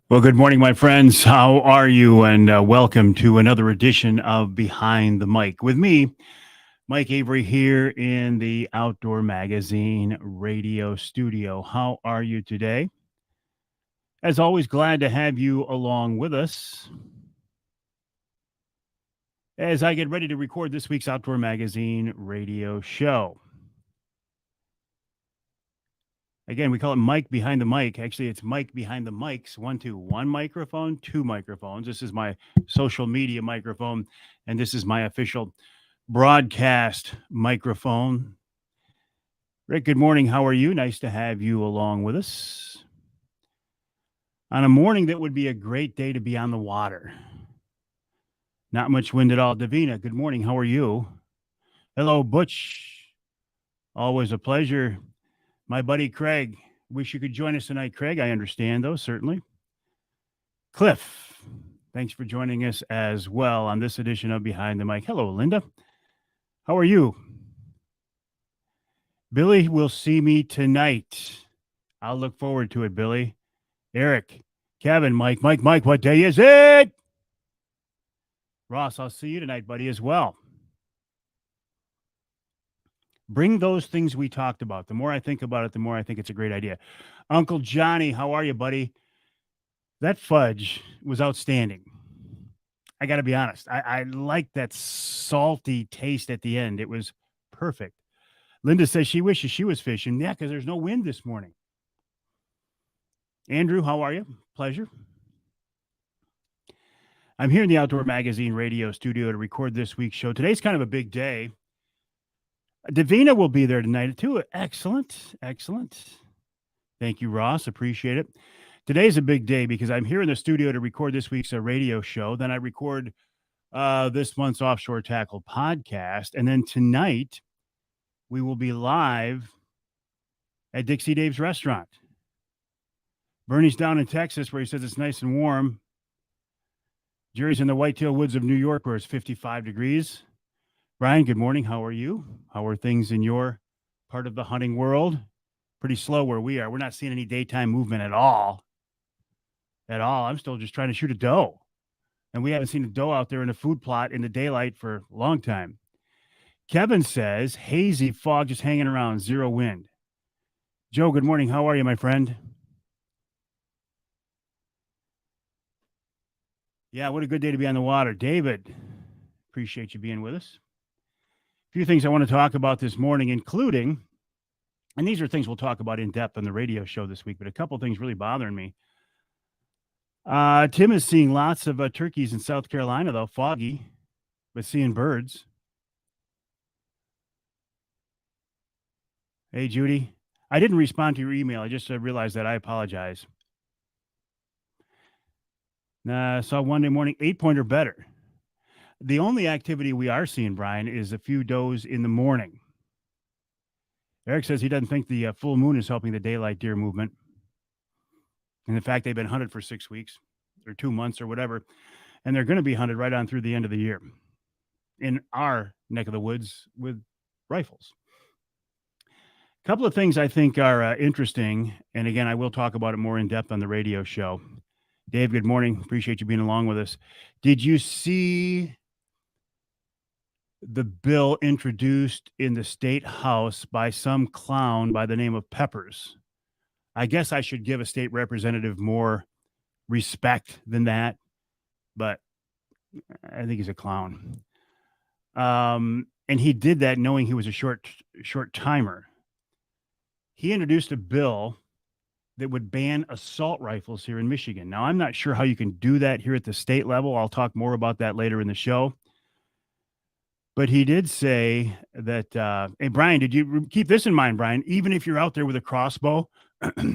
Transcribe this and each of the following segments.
Well, good morning, my friends. How are you? And welcome to another edition of Behind the Mic with me, Mike Avery, here in the Outdoor Magazine radio studio. How are you today? As always, glad to have you along with us as I get ready to record this week's Outdoor Magazine radio show. Again, we call it Mike Behind the Mic. Actually, it's Mike Behind the Mics. One microphone, two microphones. This is my social media microphone, and this is my official broadcast microphone. Rick, good morning. How are you? Nice to have you along with us on a morning that would be a great day to be on the water. Not much wind at all. Davina, good morning. How are you? Hello, Butch. Always a pleasure. My buddy Craig. Wish you could join us tonight, Craig. I understand, though, certainly. Cliff, thanks for joining us as well on this edition of Behind the Mic. Hello, Linda. How are you? Billy will see me tonight. I'll look forward to it, Billy. Eric, Kevin, Mike, what day is it? Ross, I'll see you tonight, buddy, as well. Bring those things we talked about. The more I think about it, the more I think it's a great idea. Uncle Johnny, how are you, buddy? That fudge was outstanding. I got to be honest. I like that salty taste at the end. It was perfect. Linda says she wishes she was fishing. Yeah, because there's no wind this morning. Andrew, how are you? Pleasure. I'm here in the Outdoor Magazine radio studio to record this week's show. Today's kind of a big day. Davina will be there tonight, too. Excellent. Thank you, Ross. Appreciate it. Today's a big day because I'm here in the studio to record this week's radio show. Then I record this month's Offshore Tackle podcast. And then tonight, we will be live at Dixie Dave's restaurant. Bernie's down in Texas where he says it's nice and warm. Jerry's in the Whitetail Woods of New York where it's 55 degrees. Brian, good morning. How are you? How are things in your part of the hunting world? Pretty slow where we are. We're not seeing any daytime movement at all. I'm still just trying to shoot a doe. And we haven't seen a doe out there in a food plot in the daylight for a long time. Kevin says, hazy fog just hanging around, zero wind. Joe, good morning. How are you, my friend? Yeah, what a good day to be on the water. David, appreciate you being with us. A few things I want to talk about this morning, including, and these are things we'll talk about in depth on the radio show this week, but a couple things really bothering me. Tim is seeing lots of turkeys in South Carolina, though, foggy, but seeing birds. Hey, Judy. I didn't respond to your email. I just realized that. I apologize. Saw one day morning, 8-point or better. The only activity we are seeing, Brian, is a few does in the morning. Eric says he doesn't think the full moon is helping the daylight deer movement. And in fact, they've been hunted for 6 weeks or 2 months or whatever, and they're going to be hunted right on through the end of the year in our neck of the woods with rifles. A couple of things I think are interesting, and again, I will talk about it more in depth on the radio show. Dave, good morning. Appreciate you being along with us. Did you see the bill introduced in the state house by some clown by the name of Peppers? I guess I should give a state representative more respect than that, but I think he's a clown. And he did that knowing he was a short timer. He introduced a bill that would ban assault rifles here in Michigan. Now, I'm not sure how you can do that here at the state level. I'll talk more about that later in the show. But he did say that, hey, Brian, did you keep this in mind, Brian? Even if you're out there with a crossbow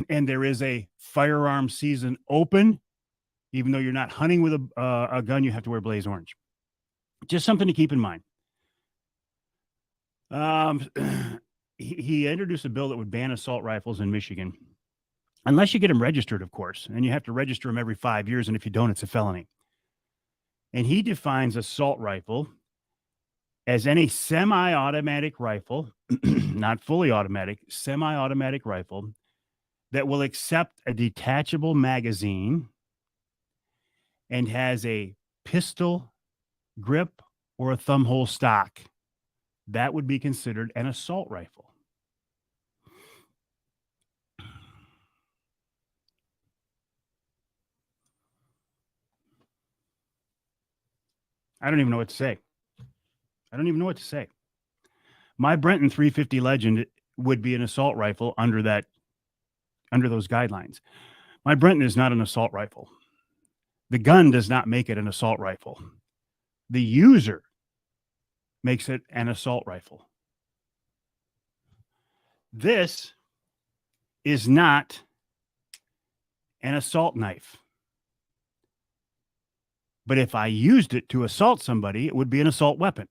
and there is a firearm season open, even though you're not hunting with a gun, you have to wear blaze orange. Just something to keep in mind. He introduced a bill that would ban assault rifles in Michigan, unless you get them registered, of course. And you have to register them every 5 years. And if you don't, it's a felony. And he defines assault rifle as any semi-automatic rifle, not fully automatic, semi-automatic rifle that will accept a detachable magazine and has a pistol grip or a thumb hole stock, that would be considered an assault rifle. I don't even know what to say. My Brenton 350 Legend would be an assault rifle under those guidelines. My Brenton is not an assault rifle. The gun does not make it an assault rifle. The user makes it an assault rifle. This is not an assault knife. But if I used it to assault somebody, it would be an assault weapon.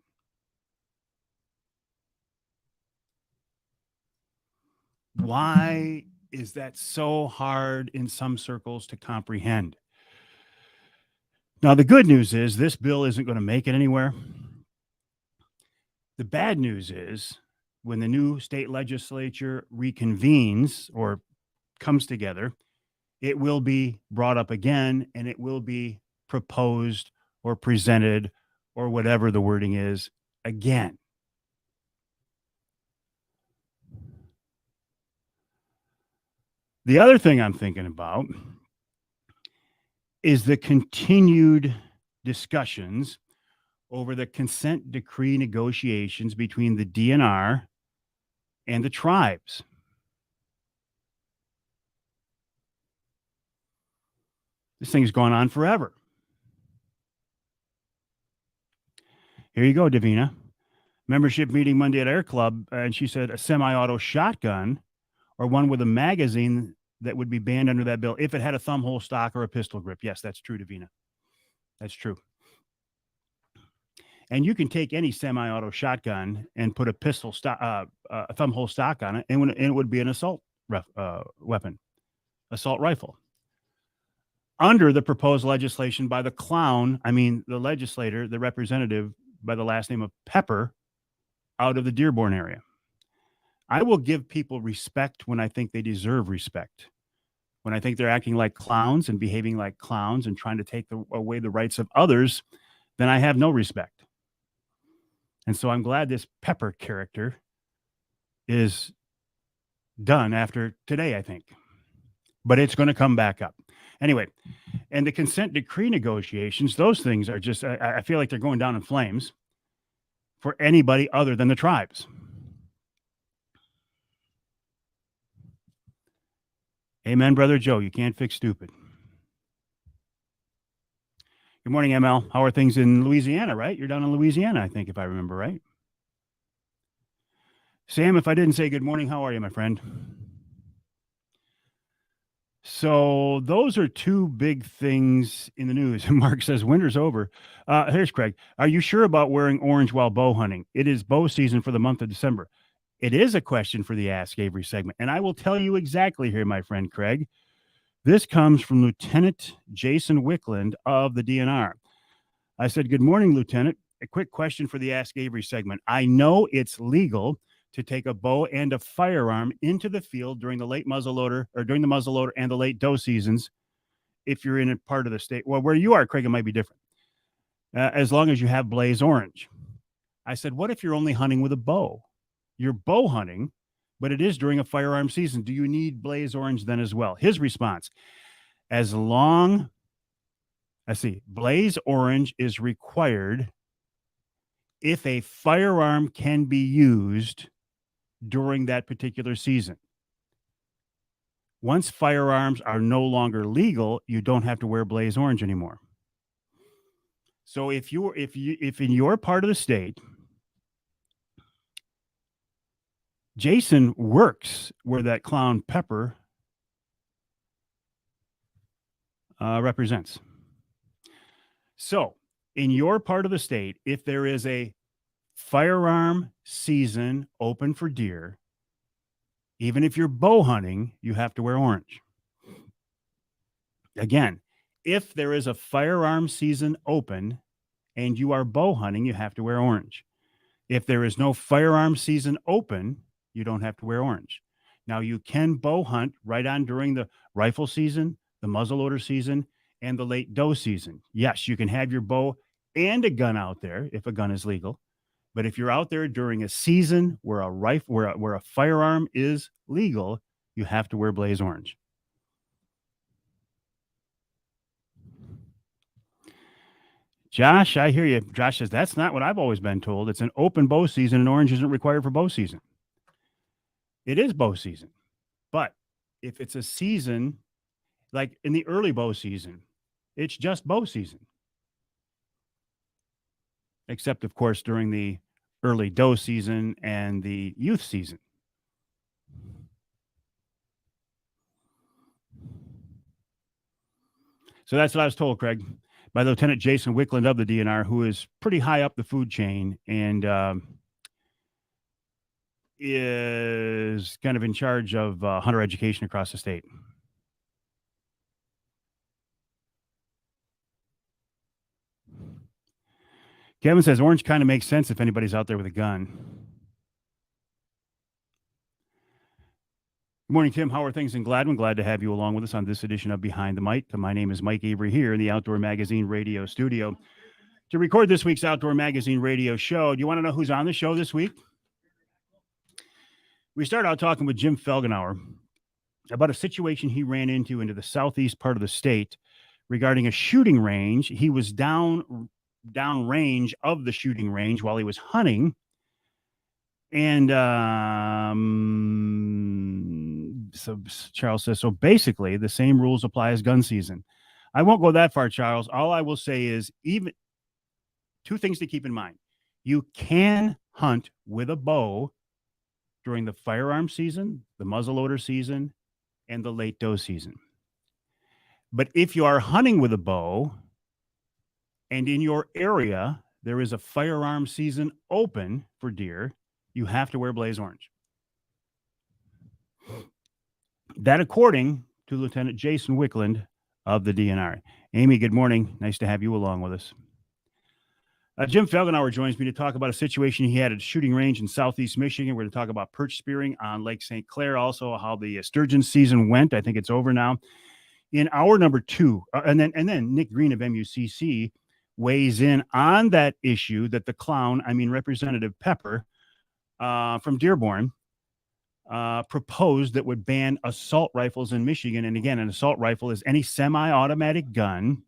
Why is that so hard in some circles to comprehend? Now, the good news is this bill isn't going to make it anywhere. The bad news is when the new state legislature reconvenes or comes together, it will be brought up again and it will be proposed or presented or whatever the wording is again. The other thing I'm thinking about is the continued discussions over the consent decree negotiations between the DNR and the tribes. This thing's gone on forever. Here you go, Davina. Membership meeting Monday at Air Club, and she said a semi-auto shotgun or one with a magazine that would be banned under that bill if it had a thumb hole stock or a pistol grip. Yes, that's true, Davina. That's true. And you can take any semi-auto shotgun and put a pistol stock, a thumb hole stock on it, and it would be an assault weapon, assault rifle. Under the proposed legislation by the legislator, the representative by the last name of Pepper, out of the Dearborn area. I will give people respect when I think they deserve respect. When I think they're acting like clowns and behaving like clowns and trying to take away the rights of others, then I have no respect. And so I'm glad this Pepper character is done after today, I think. But it's going to come back up. Anyway, and the consent decree negotiations, those things are just, I feel like they're going down in flames for anybody other than the tribes. Amen, Brother Joe. You can't fix stupid. Good morning, ML. How are things in Louisiana, right? You're down in Louisiana, I think, if I remember right. Sam, if I didn't say good morning, how are you, my friend? So those are two big things in the news. Mark says winter's over. Here's Craig. Are you sure about wearing orange while bow hunting? It is bow season for the month of December. It is a question for the Ask Avery segment. And I will tell you exactly here, my friend Craig. This comes from Lieutenant Jason Wickland of the DNR. I said, good morning, Lieutenant. A quick question for the Ask Avery segment. I know it's legal to take a bow and a firearm into the field during the muzzleloader and the late doe seasons. If you're in a part of the state, well, where you are, Craig, it might be different. As long as you have blaze orange. I said, what if you're only hunting with a bow? You're bow hunting, but it is during a firearm season. Do you need blaze orange then as well? His response, blaze orange is required if a firearm can be used during that particular season. Once firearms are no longer legal, you don't have to wear blaze orange anymore. So if in your part of the state, Jason works where that clown Pepper represents. So in your part of the state, if there is a firearm season open for deer, even if you're bow hunting, you have to wear orange. Again, if there is a firearm season open and you are bow hunting, you have to wear orange. If there is no firearm season open, you don't have to wear orange. Now, you can bow hunt right on during the rifle season, the muzzleloader season, and the late doe season. Yes, you can have your bow and a gun out there if a gun is legal. But if you're out there during a season where a rifle, where a firearm is legal, you have to wear blaze orange. Josh, I hear you. Josh says that's not what I've always been told. It's an open bow season, and orange isn't required for bow season. It is bow season, but if it's a season like in the early bow season, it's just bow season. Except, of course, during the early doe season and the youth season. So that's what I was told, Craig, by Lieutenant Jason Wickland of the DNR, who is pretty high up the food chain and is kind of in charge of hunter education across the state. Kevin says orange kind of makes sense if anybody's out there with a gun. Good morning, Tim. How are things in Gladwin? Glad to have you along with us on this edition of Behind the Mic. My name is Mike Avery here in the Outdoor Magazine radio studio to record this week's Outdoor Magazine radio show. Do you want to know who's on the show this week? We started out talking with Jim Felgenauer about a situation he ran into the southeast part of the state regarding a shooting range. He was down range of the shooting range while he was hunting. And so Charles says, so basically the same rules apply as gun season. I won't go that far, Charles. All I will say is even two things to keep in mind. You can hunt with a bow during the firearm season, the muzzleloader season, and the late doe season. But if you are hunting with a bow and in your area there is a firearm season open for deer, you have to wear blaze orange. That according to Lieutenant Jason Wickland of the DNR. Amy, good morning. Nice to have you along with us. Jim Felgenauer joins me to talk about a situation he had at a shooting range in southeast Michigan. We're going to talk about perch spearing on Lake St. Clair, also how the sturgeon season went. I think it's over now. In hour number 2, and then Nick Green of MUCC weighs in on that issue that the clown, Representative Pepper from Dearborn, proposed that would ban assault rifles in Michigan. And again, an assault rifle is any semi-automatic gun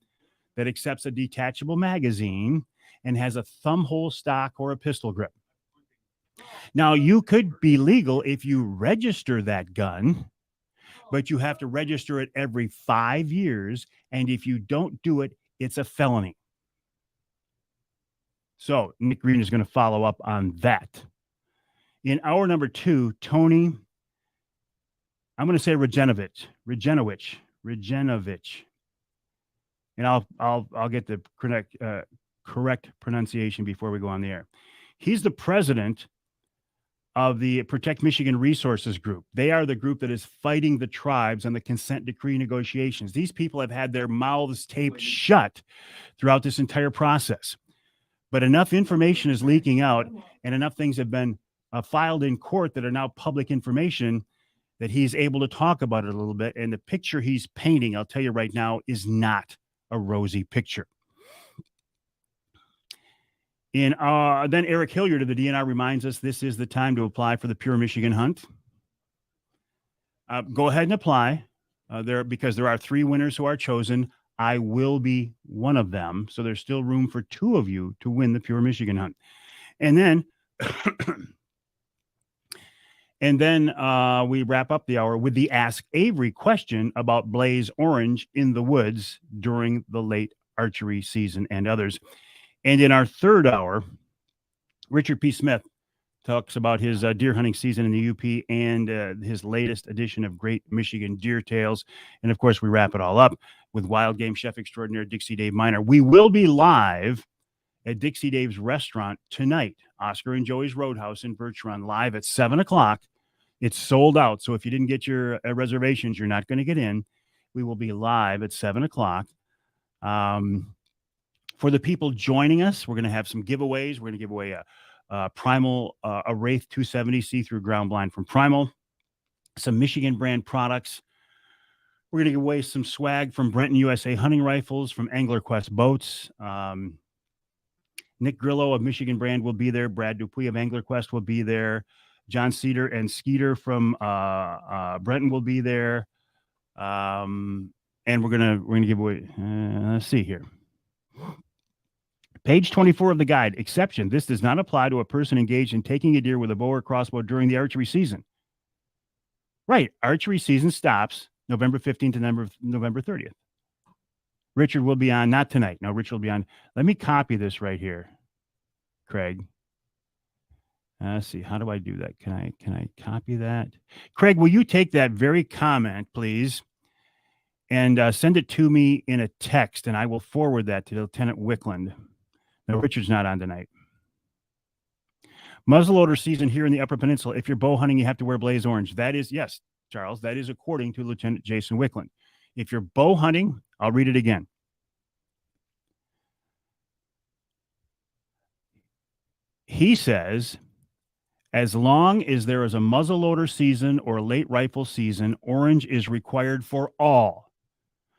that accepts a detachable magazine and has a thumb hole stock or a pistol grip. Now, you could be legal if you register that gun, but you have to register it every 5 years. And if you don't do it, it's a felony. So Nick Green is going to follow up on that. In hour number 2, Tony, I'm going to say Regenovich. And I'll get the correct pronunciation before we go on the air. He's the president of the Protect Michigan Resources Group. They are the group that is fighting the tribes on the consent decree negotiations. These people have had their mouths taped shut throughout this entire process. But enough information is leaking out and enough things have been filed in court that are now public information that he's able to talk about it a little bit. And the picture he's painting, I'll tell you right now, is not a rosy picture. Then Eric Hilliard of the DNR reminds us this is the time to apply for the Pure Michigan Hunt. Go ahead and apply because there are 3 winners who are chosen. I will be one of them. So there's still room for 2 of you to win the Pure Michigan Hunt. And then we wrap up the hour with the Ask Avery question about blaze orange in the woods during the late archery season and others. And in our third hour, Richard P. Smith talks about his deer hunting season in the UP and his latest edition of Great Michigan Deer Tales. And of course, we wrap it all up with wild game chef extraordinaire Dixie Dave Miner. We will be live at Dixie Dave's restaurant tonight, Oscar and Joey's Roadhouse in Birch Run, live at 7:00. It's sold out. So if you didn't get your reservations, you're not going to get in. We will be live at 7:00. For the people joining us, we're going to have some giveaways. We're going to give away a Primal, a Wraith 270 see-through ground blind from Primal, some Michigan brand products. We're going to give away some swag from Brenton USA Hunting Rifles, from Angler Quest Boats. Nick Grillo of Michigan Brand will be there. Brad Dupuy of Angler Quest will be there. John Cedar and Skeeter from Brenton will be there. And we're gonna give away. Let's see here. Page 24 of the guide. Exception: this does not apply to a person engaged in taking a deer with a bow or crossbow during the archery season. Right, archery season stops November 15th to November 30th. Richard will be on, not tonight. No, Richard will be on. Let me copy this right here, Craig. Let's see. How do I do that? Can I copy that? Craig, will you take that very comment, please, and send it to me in a text, and I will forward that to Lieutenant Wickland. No, Richard's not on tonight. Muzzleloader season here in the Upper Peninsula. If you're bow hunting, you have to wear blaze orange. That is, yes, Charles, that is according to Lieutenant Jason Wickland. If you're bow hunting, I'll read it again. He says, as long as there is a muzzleloader season or late rifle season, orange is required for all.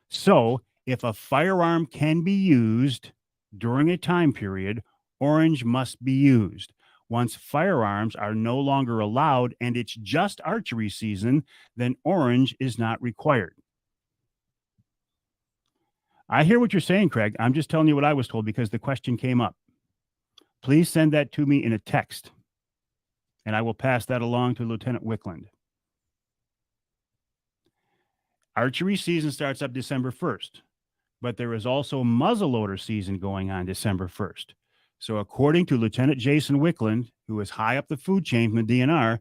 So if a firearm can be used during a time period, orange must be used. Once firearms are no longer allowed and it's just archery season, then orange is not required. I hear what you're saying, Craig. I'm just telling you what I was told because the question came up. Please send that to me in a text, and I will pass that along to Lieutenant Wickland. Archery season starts up December 1st, but there is also muzzleloader season going on December 1st. So according to Lieutenant Jason Wickland, who is high up the food chain from the DNR,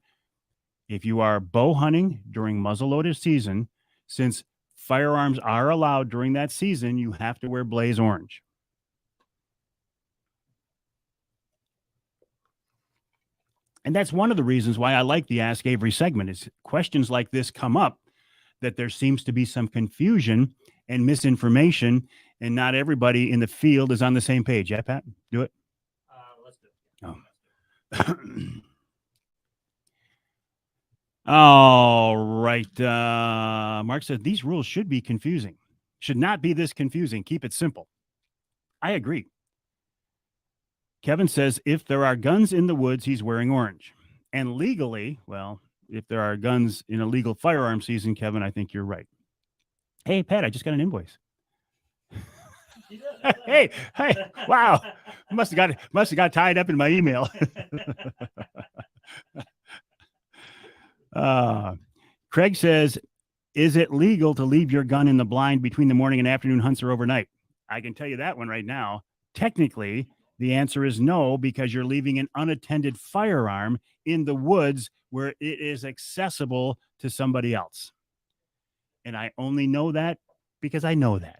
if you are bow hunting during muzzleloader season, since firearms are allowed during that season, you have to wear blaze orange. And that's one of the reasons why I like the Ask Avery segment is questions like this come up, that there seems to be some confusion and misinformation, and not everybody in the field is on the same page. Yeah, Pat, do it. Let's do it. Oh. All right. Mark said these rules should be confusing. Should not be this confusing. Keep it simple. I agree. Kevin says if there are guns in the woods, he's wearing orange. And legally, well, if there are guns in a legal firearm season, Kevin, I think you're right. Hey, Pat, I just got an invoice. hey, wow. Must have got tied up in my email. Craig says, is it legal to leave your gun in the blind between the morning and afternoon hunts or overnight? I can tell you that one right now. Technically, the answer is no, because you're leaving an unattended firearm in the woods where it is accessible to somebody else. And I only know that because I know that.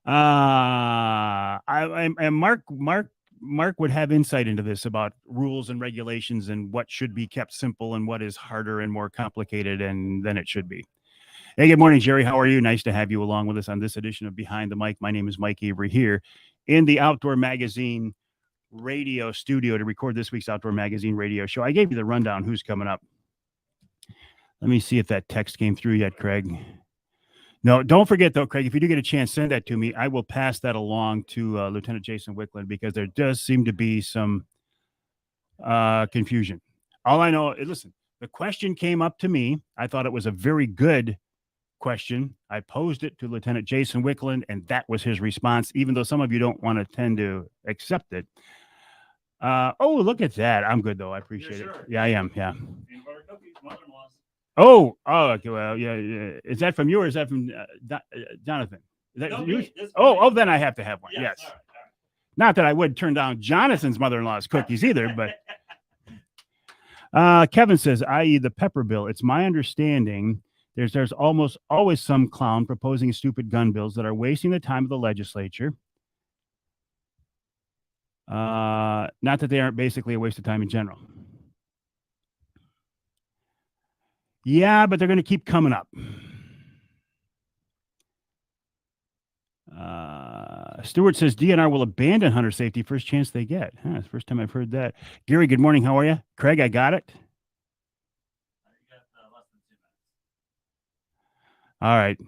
And Mark would have insight into this about rules and regulations and what should be kept simple and what is harder and more complicated than it should be. Hey, good morning, Jerry. How are you? Nice to have you along with us on this edition of Behind the Mic. My name is Mike Avery here in the Outdoor Magazine radio studio to record this week's Outdoor Magazine radio show. I gave you the rundown who's coming up. Let me see if that text came through yet, Craig. No, don't forget, though, Craig, if you do get a chance, send that to me. I will pass that along to Lieutenant Jason Wickland because there does seem to be some confusion. All I know, listen, the question came up to me. I thought it was a very good question. I posed it to Lieutenant Jason Wickland, and that was his response, even though some of you don't want to tend to accept it. Oh, look at that. I'm good, though. I appreciate it. Sure. Yeah, I am. Yeah. Oh, okay, well, yeah. Is that from you or is that from Jonathan? Is that you? Oh, then I have to have one. Yes. All right. Not that I would turn down Jonathan's mother-in-law's cookies either, but Kevin says, i.e. the pepper bill. It's my understanding there's almost always some clown proposing stupid gun bills that are wasting the time of the legislature. Not that they aren't basically a waste of time in general. Yeah, but they're going to keep coming up. Stewart says DNR will abandon hunter safety first chance they get. It's the first time I've heard that. Gary, good morning. How are you? Craig, I got it. All right.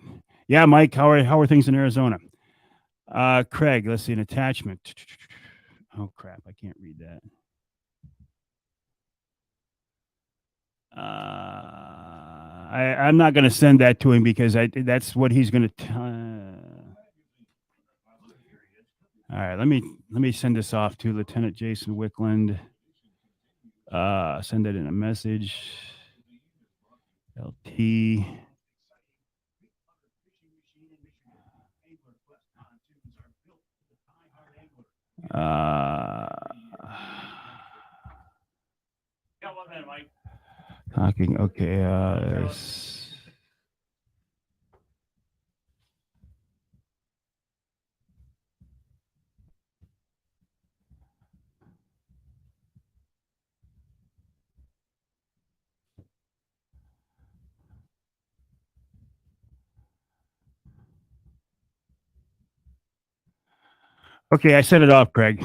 Yeah, Mike, how are things in Arizona? Craig, let's see an attachment. Oh crap, I can't read that. I'm not going to send that to him because that's what he's going to. All right, let me send this off to Lieutenant Jason Wickland. Send it in a message. LT. Talking. Okay. Okay, I set it off, Craig.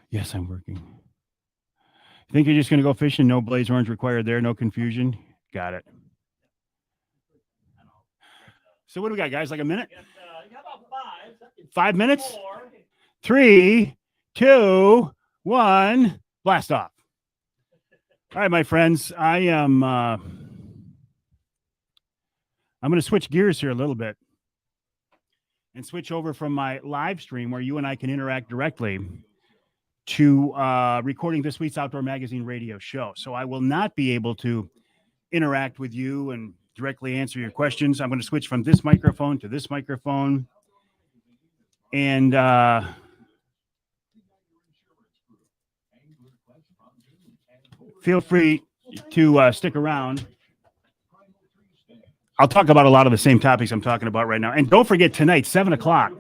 Yes, I'm working. Think you're just going to go fishing? No blaze orange required there. No confusion. Got it. So what do we got, guys? Like a minute? About 5 minutes? 4. 3, 2, 1. Blast off. All right, my friends. I'm going to switch gears here a little bit and switch over from my live stream where you and I can interact directly to recording this week's Outdoor Magazine radio show. So I will not be able to interact with you and directly answer your questions. I'm going to switch from this microphone to this microphone. And feel free to stick around. I'll talk about a lot of the same topics I'm talking about right now. And don't forget tonight, 7 o'clock,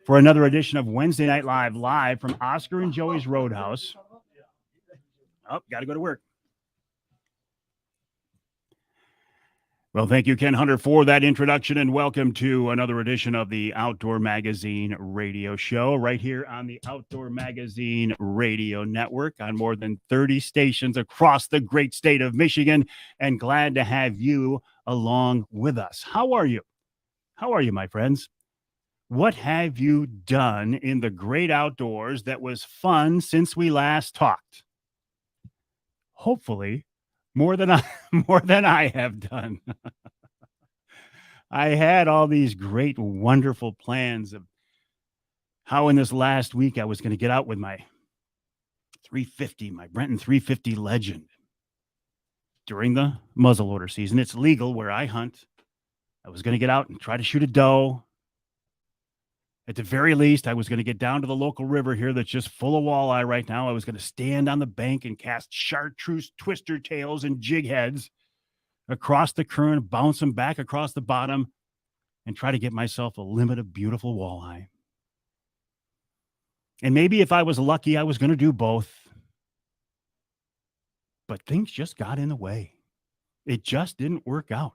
for another edition of Wednesday Night live from Oscar and Joey's Roadhouse. Oh, got to go to work. Well, thank you, Ken Hunter, for that introduction, and welcome to another edition of the Outdoor Magazine radio show right here on the Outdoor Magazine radio network on more than 30 stations across the great state of Michigan, and glad to have you along with us. How are you? How are you, my friends? What have you done in the great outdoors that was fun since we last talked? Hopefully, more than I have done. I had all these great, wonderful plans of how in this last week I was going to get out with my 350, my Brenton 350 Legend during the muzzleloader season. It's legal where I hunt. I was going to get out and try to shoot a doe. At the very least, I was going to get down to the local river here that's just full of walleye right now. I was going to stand on the bank and cast chartreuse twister tails and jig heads across the current, bounce them back across the bottom, and try to get myself a limit of beautiful walleye. And maybe if I was lucky, I was going to do both. But things just got in the way. It just didn't work out.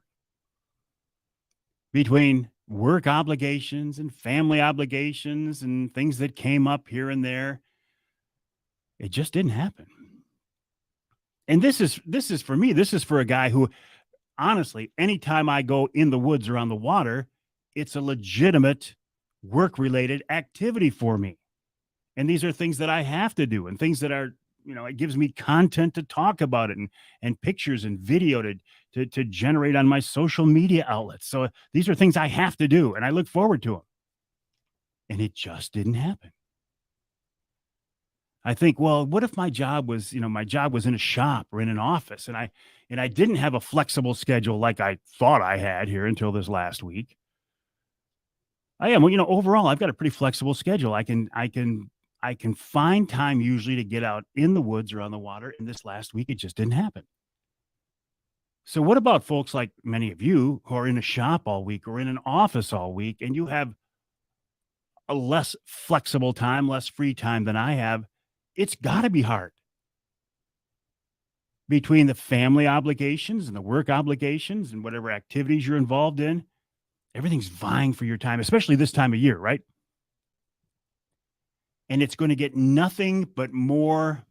Between work obligations and family obligations and things that came up here and there, it just didn't happen. And this is for me. This is for a guy who, honestly, anytime I go in the woods or on the water, it's a legitimate work-related activity for me. And these are things that I have to do and things that are, it gives me content to talk about it and pictures and video to generate on my social media outlets. So these are things I have to do, and I look forward to them. And it just didn't happen. I think, well, what if my job was in a shop or in an office, and I didn't have a flexible schedule like I thought I had here until this last week. I am, overall, I've got a pretty flexible schedule. I can find time usually to get out in the woods or on the water. And this last week, it just didn't happen. So what about folks like many of you who are in a shop all week or in an office all week, and you have a less flexible time, less free time than I have? It's got to be hard. Between the family obligations and the work obligations and whatever activities you're involved in, Everything's vying for your time, especially this time of year, right? And it's going to get nothing but more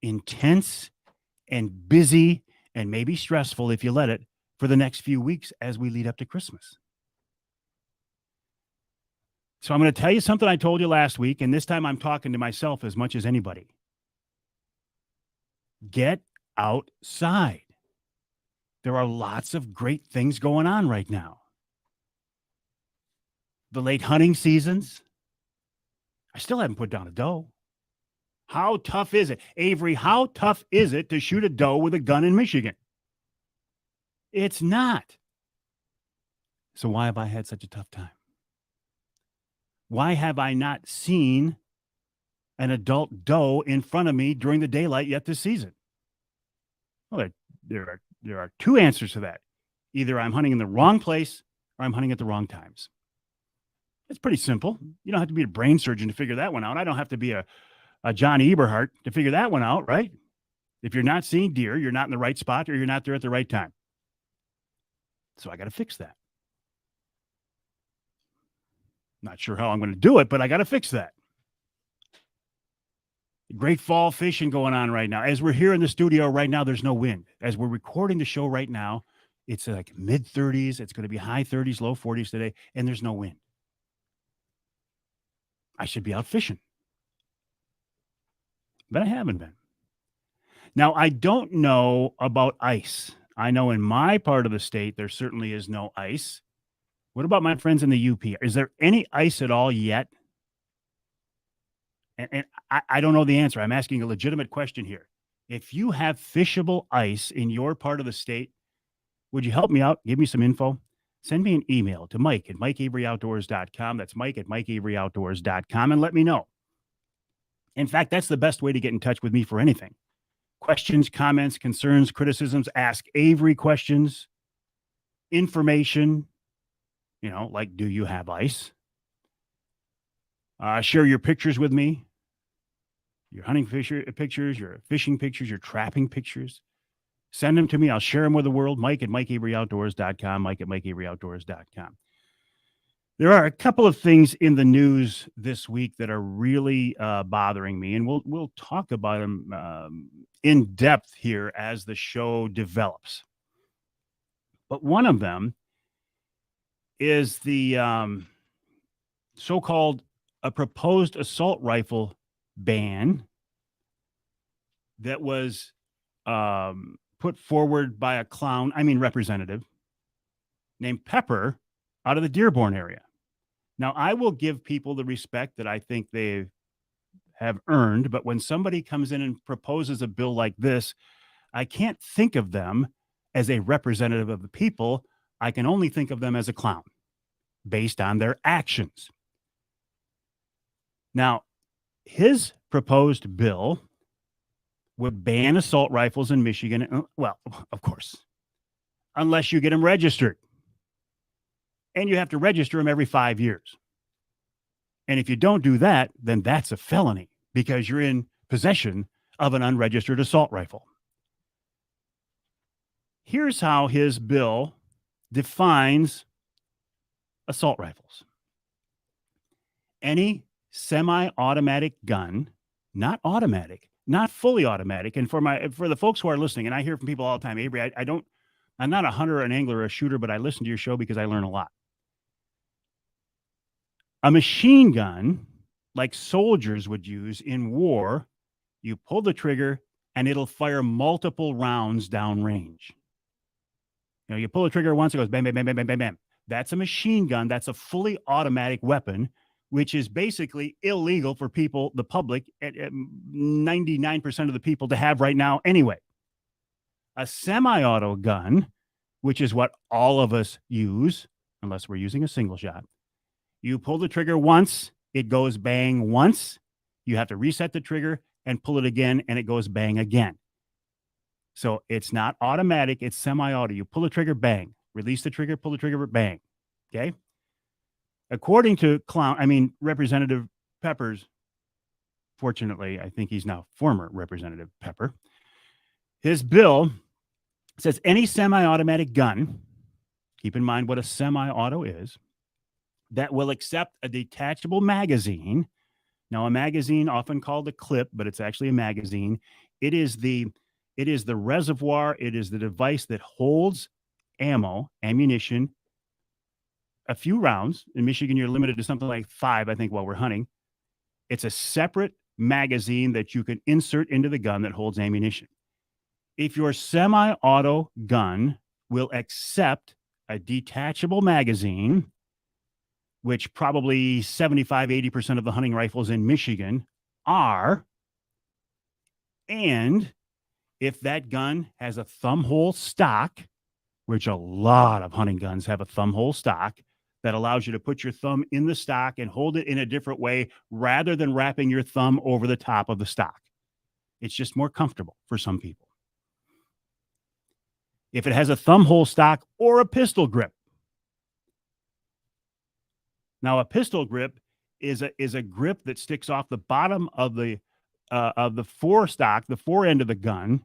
intense and busy and maybe stressful if you let it for the next few weeks as we lead up to Christmas. So I'm going to tell you something I told you last week, and this time I'm talking to myself as much as anybody. Get outside. There are lots of great things going on right now. The late hunting seasons. I still haven't put down a doe. How tough is it? Avery, how tough is it to shoot a doe with a gun in Michigan? It's not. So why have I had such a tough time? Why have I not seen an adult doe in front of me during the daylight yet this season? Well, there are two answers to that. Either I'm hunting in the wrong place or I'm hunting at the wrong times. It's pretty simple. You don't have to be a brain surgeon to figure that one out. I don't have to be a John Eberhart to figure that one out, right? If you're not seeing deer, you're not in the right spot or you're not there at the right time. So I got to fix that. Not sure how I'm going to do it, but I got to fix that. Great fall fishing going on right now. As we're here in the studio right now, there's no wind. As we're recording the show right now, it's like mid 30s. It's going to be high 30s, low 40s today, and there's no wind. I should be out fishing, but I haven't been. Now, I don't know about ice. I know in my part of the state, there certainly is no ice. What about my friends in the UP? Is there any ice at all yet? And I don't know the answer. I'm asking a legitimate question here. If you have fishable ice in your part of the state, would you help me out? Give me some info. Send me an email to Mike@MikeAveryOutdoors.com. That's Mike@MikeAveryOutdoors.com, and let me know. In fact, that's the best way to get in touch with me for anything. Questions, comments, concerns, criticisms, ask Avery questions, information, like, do you have ice? Share your pictures with me, your hunting pictures, your fishing pictures, your trapping pictures. Send them to me. I'll share them with the world. Mike@MikeAveryOutdoors.com, Mike@MikeAveryOutdoors.com. There are a couple of things in the news this week that are really bothering me, and we'll talk about them in depth here as the show develops. But one of them is the so-called a proposed assault rifle ban that was put forward by a representative named Pepper out of the Dearborn area. Now, I will give people the respect that I think they have earned, but when somebody comes in and proposes a bill like this, I can't think of them as a representative of the people. I can only think of them as a clown based on their actions. Now, his proposed bill would ban assault rifles in Michigan. Well, of course, unless you get them registered. And you have to register them every 5 years. And if you don't do that, then that's a felony because you're in possession of an unregistered assault rifle. Here's how his bill defines assault rifles. Any semi-automatic gun, not automatic, not fully automatic. And for the folks who are listening, and I hear from people all the time, Avery, I'm not a hunter, an angler, or a shooter, but I listen to your show because I learn a lot. A machine gun, like soldiers would use in war, you pull the trigger and it'll fire multiple rounds downrange. You pull the trigger once, it goes bam, bam, bam, bam, bam, bam, bam. That's a machine gun. That's a fully automatic weapon, which is basically illegal for people, the public, 99% of the people to have right now anyway. A semi-auto gun, which is what all of us use, unless we're using a single shot. You pull the trigger once, it goes bang once. You have to reset the trigger and pull it again, and it goes bang again. So it's not automatic, it's semi-auto. You pull the trigger, bang. Release the trigger, pull the trigger, bang. Okay? According to Representative Peppers, fortunately, I think he's now former Representative Pepper, his bill says any semi-automatic gun keep in mind what a semi-auto is, that will accept a detachable magazine. Now, a magazine, often called a clip, but it's actually a magazine. It is the reservoir. It is the device that holds ammunition, a few rounds. In Michigan, you're limited to something like 5, I think, while we're hunting. It's a separate magazine that you can insert into the gun that holds ammunition. If your semi-auto gun will accept a detachable magazine, which probably 75-80% of the hunting rifles in Michigan are, and if that gun has a thumb hole stock, which a lot of hunting guns have a thumb hole stock that allows you to put your thumb in the stock and hold it in a different way rather than wrapping your thumb over the top of the stock. It's just more comfortable for some people. If it has a thumb hole stock or a pistol grip. Now, a pistol grip is a grip that sticks off the bottom of the forestock, the fore end of the gun,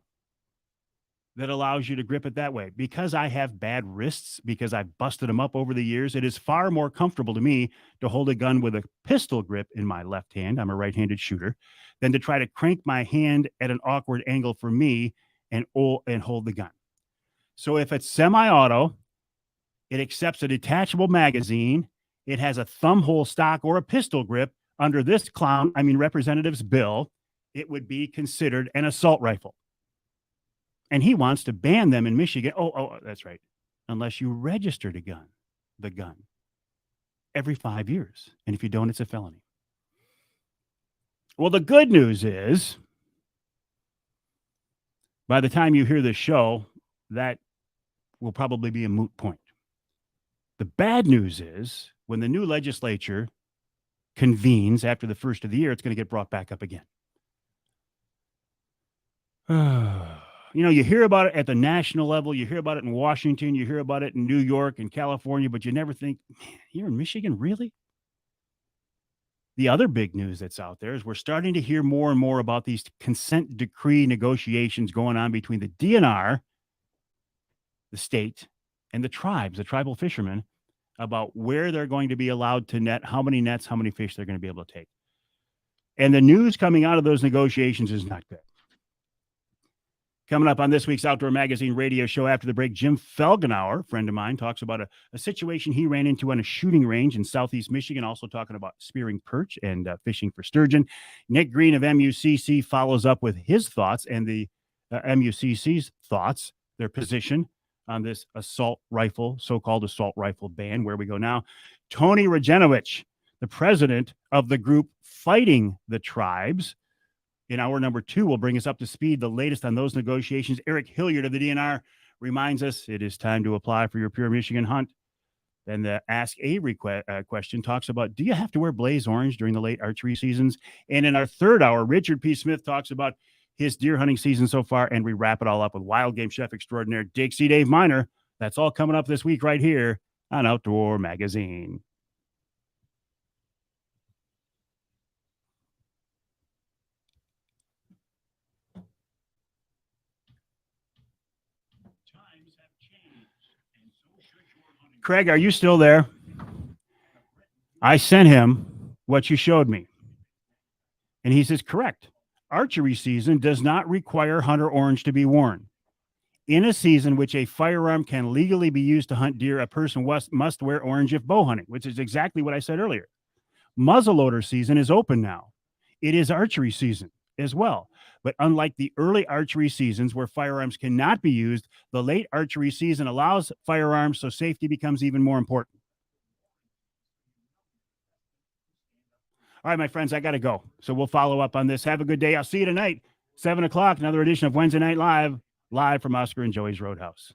that allows you to grip it that way. Because I have bad wrists, because I've busted them up over the years, it is far more comfortable to me to hold a gun with a pistol grip in my left hand, I'm a right-handed shooter, than to try to crank my hand at an awkward angle for me and hold the gun. So if it's semi-auto, it accepts a detachable magazine, it has a thumb hole stock or a pistol grip, under this representative's bill, it would be considered an assault rifle. And he wants to ban them in Michigan. Oh, that's right. Unless you register the gun, every 5 years. And if you don't, it's a felony. Well, the good news is, by the time you hear this show, that will probably be a moot point. The bad news is, when the new legislature convenes after the first of the year, it's going to get brought back up again. You hear about it at the national level. You hear about it in Washington. You hear about it in New York and California, but you never think, man, here in Michigan, really? The other big news that's out there is we're starting to hear more and more about these consent decree negotiations going on between the DNR, the state, and the tribes, the tribal fishermen, about where they're going to be allowed to net, how many nets, how many fish they're going to be able to take. And the news coming out of those negotiations is not good. Coming up on this week's Outdoor Magazine radio show after the break, Jim Felgenauer, a friend of mine, talks about a situation he ran into on a shooting range in southeast Michigan, also talking about spearing perch and fishing for sturgeon. Nick Green of MUCC follows up with his thoughts and the MUCC's thoughts, their position on this assault rifle, so-called assault rifle ban. Where we go now. Tony Rajanowicz, the president of the group Fighting the Tribes, in hour number 2, will bring us up to speed, the latest on those negotiations. Eric Hilliard of the DNR reminds us it is time to apply for your Pure Michigan hunt. Then the Ask A question talks about, do you have to wear blaze orange during the late archery seasons? And in our third hour, Richard P. Smith talks about his deer hunting season so far, and we wrap it all up with wild game chef extraordinaire Dixie Dave Miner. That's all coming up this week right here on Outdoor Magazine. Craig, are you still there? I sent him what you showed me. And he says, correct. Archery season does not require hunter orange to be worn. In a season which a firearm can legally be used to hunt deer, a person must wear orange if bow hunting, which is exactly what I said earlier. Muzzleloader season is open now. It is archery season as well. But unlike the early archery seasons where firearms cannot be used, the late archery season allows firearms, so safety becomes even more important. All right, my friends, I got to go. So we'll follow up on this. Have a good day. I'll see you tonight, 7 o'clock, another edition of Wednesday Night Live from Oscar and Joey's Roadhouse.